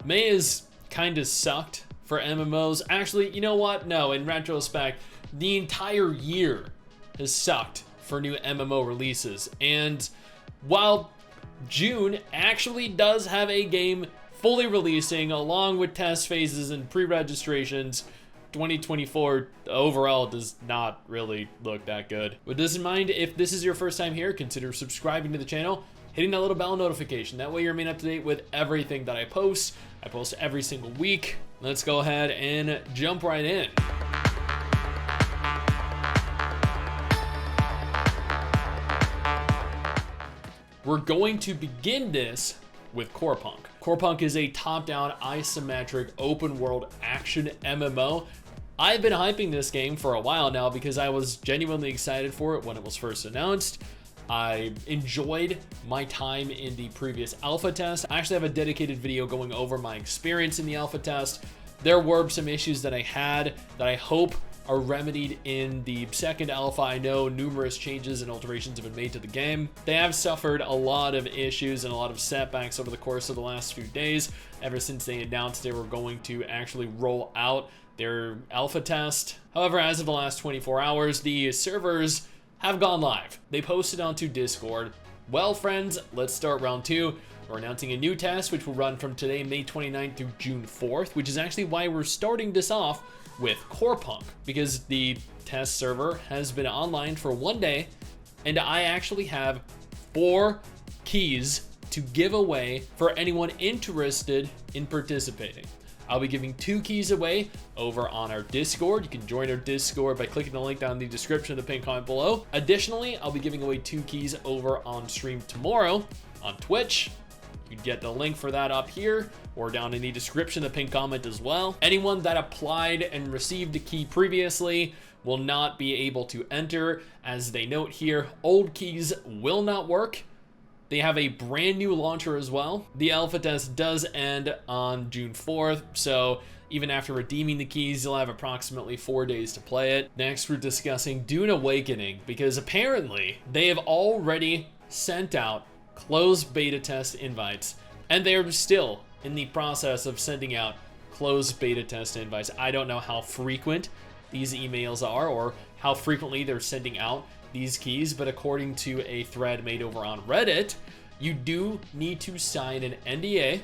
May is kind of sucked for MMOs. Actually, you know what? No, in retrospect, the entire year has sucked for new MMO releases. And while June actually does have a game fully releasing along with test phases and pre-registrations, 2024 overall does not really look that good. With this in mind, if this is your first time here, consider subscribing to the channel, hitting that little bell notification. That way you're made up to date with everything that I post. I post every single week. Let's go ahead and jump right in. We're going to begin this with Corepunk. Corepunk is a top-down isometric open world action MMO. I've been hyping this game for a while now because I was genuinely excited for it when it was first announced. I enjoyed my time in the previous alpha test. I actually have a dedicated video going over my experience in the alpha test. There were some issues that I had that I hope are remedied in the second alpha. I know numerous changes and alterations have been made to the game. They have suffered a lot of issues and a lot of setbacks over the course of the last few days, ever since they announced they were going to actually roll out their alpha test. However, as of the last 24 hours, the servers have gone live. They posted onto Discord. Well, friends, let's start round 2. We're announcing a new test, which will run from today, May 29th through June 4th, which is actually why we're starting this off with Corepunk, because the test server has been online for 1 day, and I actually have 4 keys to give away for anyone interested in participating. I'll be giving 2 keys away over on our Discord. You can join our Discord by clicking the link down in the description of the pinned comment below. Additionally, I'll be giving away 2 keys over on stream tomorrow on Twitch. You can get the link for that up here or down in the description of the pinned comment as well. Anyone that applied and received a key previously will not be able to enter. As they note here, old keys will not work. They have a brand new launcher as well. The alpha test does end on June 4th, so even after redeeming the keys, you'll have approximately 4 days to play it. Next, we're discussing Dune Awakening, because apparently they have already sent out closed beta test invites, and they're still in the process of sending out closed beta test invites. I don't know how frequent these emails are or how frequently they're sending out these keys, but according to a thread made over on Reddit, you do need to sign an NDA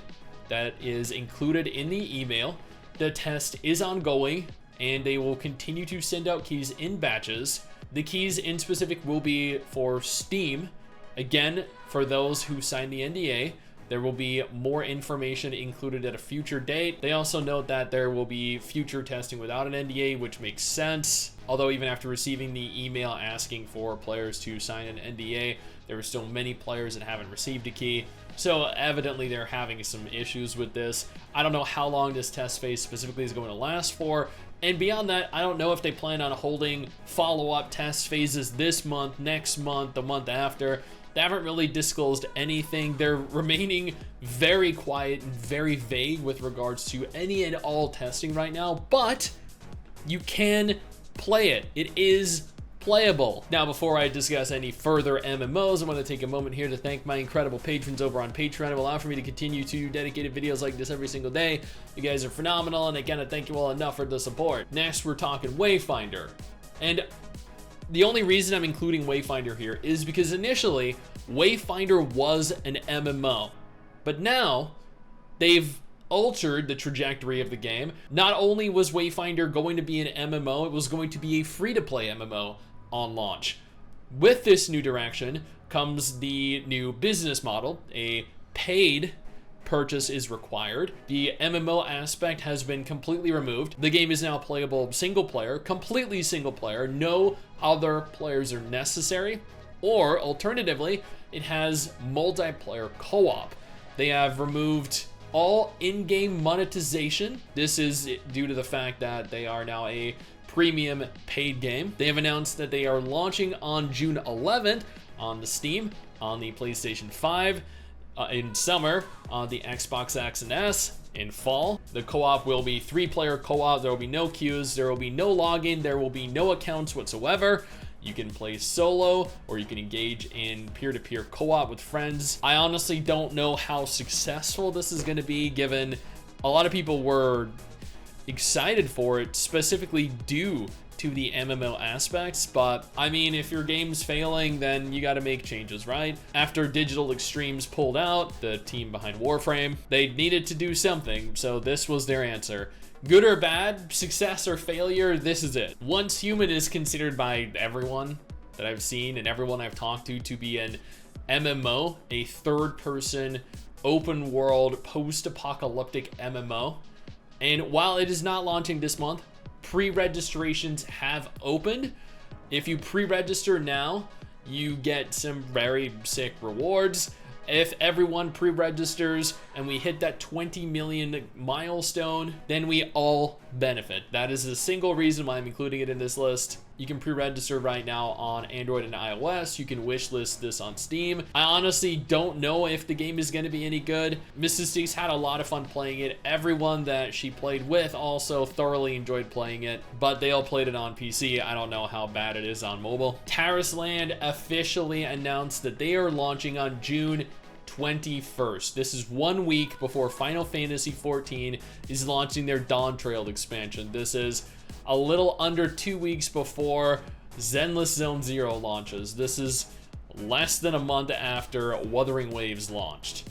that is included in the email. The test is ongoing, and they will continue to send out keys in batches. The keys in specific will be for Steam. Again, for those who sign the NDA, there will be more information included at a future date. They also note that there will be future testing without an NDA, which makes sense. Although even after receiving the email asking for players to sign an NDA, there are still many players that haven't received a key. So evidently they're having some issues with this. I don't know how long this test phase specifically is going to last for. And beyond that, I don't know if they plan on holding follow-up test phases this month, next month, the month after. They haven't really disclosed anything. They're remaining very quiet and very vague with regards to any and all testing right now, but you can play it. It is playable. Now, before I discuss any further MMOs, I want to take a moment here to thank my incredible patrons over on Patreon who allow for me to continue to do dedicated videos like this every single day. You guys are phenomenal, and again, I thank you all enough for the support. Next, we're talking Wayfinder. And the only reason I'm including Wayfinder here is because initially, Wayfinder was an MMO, but now they've altered the trajectory of the game. Not only was Wayfinder going to be an MMO, it was going to be a free-to-play MMO on launch. With this new direction comes the new business model. A paid purchase is required. The MMO aspect has been completely removed. The game is now playable single player, completely single player. No other players are necessary. Or alternatively, it has multiplayer co-op. They have removed all in-game monetization. This is due to the fact that they are now a premium paid game. They have announced that they are launching on June 11th on the Steam, on the PlayStation 5, in summer, on the Xbox X and S in fall. The co-op will be 3-player co-op. There will be no queues. There will be no login. There will be no accounts whatsoever. You can play solo, or you can engage in peer-to-peer co-op with friends. I honestly don't know how successful this is going to be, given A lot of people were excited for it, specifically due to the MMO aspects, but I mean, if your game's failing, then you got to make changes, right? After Digital Extremes pulled out, the team behind Warframe, they needed to do something, so this was their answer. Good or bad, success or failure, this is it. Once Human is considered by everyone that I've seen and everyone I've talked to be an MMO, a third-person, open-world, post-apocalyptic MMO. And while it is not launching this month, pre-registrations have opened. If you pre-register now, you get some very sick rewards. If everyone pre-registers and we hit that 20 million milestone, then we all benefit. That is the single reason why I'm including it in this list. You can pre-register right now on Android and iOS. You can wishlist this on Steam. I honestly don't know if the game is going to be any good. MRSSTIX had a lot of fun playing it. Everyone that she played with also thoroughly enjoyed playing it, but they all played it on PC. I don't know how bad it is on mobile. Tarisland officially announced that they are launching on June 21st. This is 1 week before Final Fantasy XIV is launching their Dawntrail expansion. This is a little under 2 weeks before Zenless Zone Zero launches. This is less than a month after Wuthering Waves launched.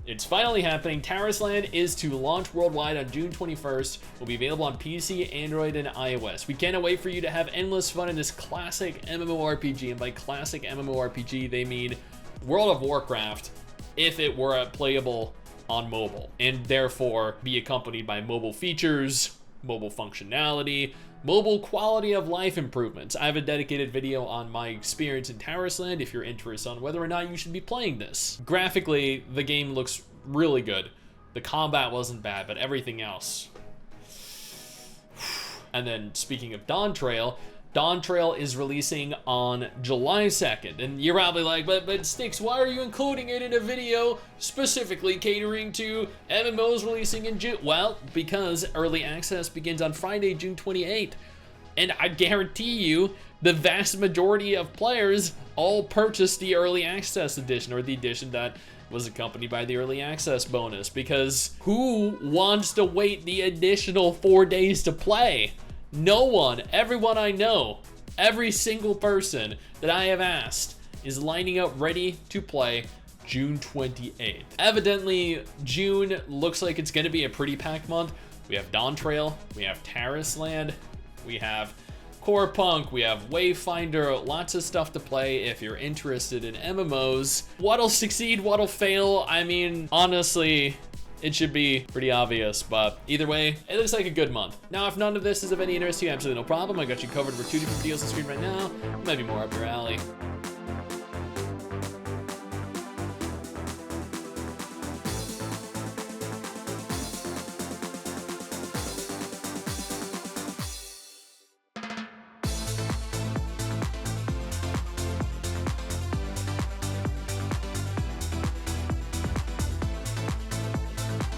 It's finally happening. Tarisland is to launch worldwide on June 21st. Will be available on PC, Android, and iOS. We cannot wait for you to have endless fun in this classic MMORPG. And by classic MMORPG, they mean World of Warcraft if it were playable on mobile, and therefore be accompanied by mobile features, mobile functionality, mobile quality of life improvements. I have a dedicated video on my experience in Tarisland if you're interested on whether or not you should be playing this. Graphically, the game looks really good. The combat wasn't bad, but everything else. And then speaking of Dawntrail, Dawntrail is releasing on July 2nd, and you're probably like, but STIX, why are you including it in a video specifically catering to MMOs releasing in June? Well, because early access begins on Friday, June 28th, and I guarantee you the vast majority of players all purchased the early access edition, or the edition that was accompanied by the early access bonus, because who wants to wait the additional 4 days to play? No one. Everyone I know, every single person that I have asked is lining up ready to play June 28th. Evidently, June looks like it's going to be a pretty packed month. We have Dawntrail, we have Tarisland, we have Corepunk, we have Wayfinder, lots of stuff to play if you're interested in MMOs. What'll succeed, what'll fail? I mean, honestly, it should be pretty obvious, but either way, it looks like a good month. Now, if none of this is of any interest to you, absolutely no problem. I got you covered with 2 different videos on the screen right now. Maybe more up your alley.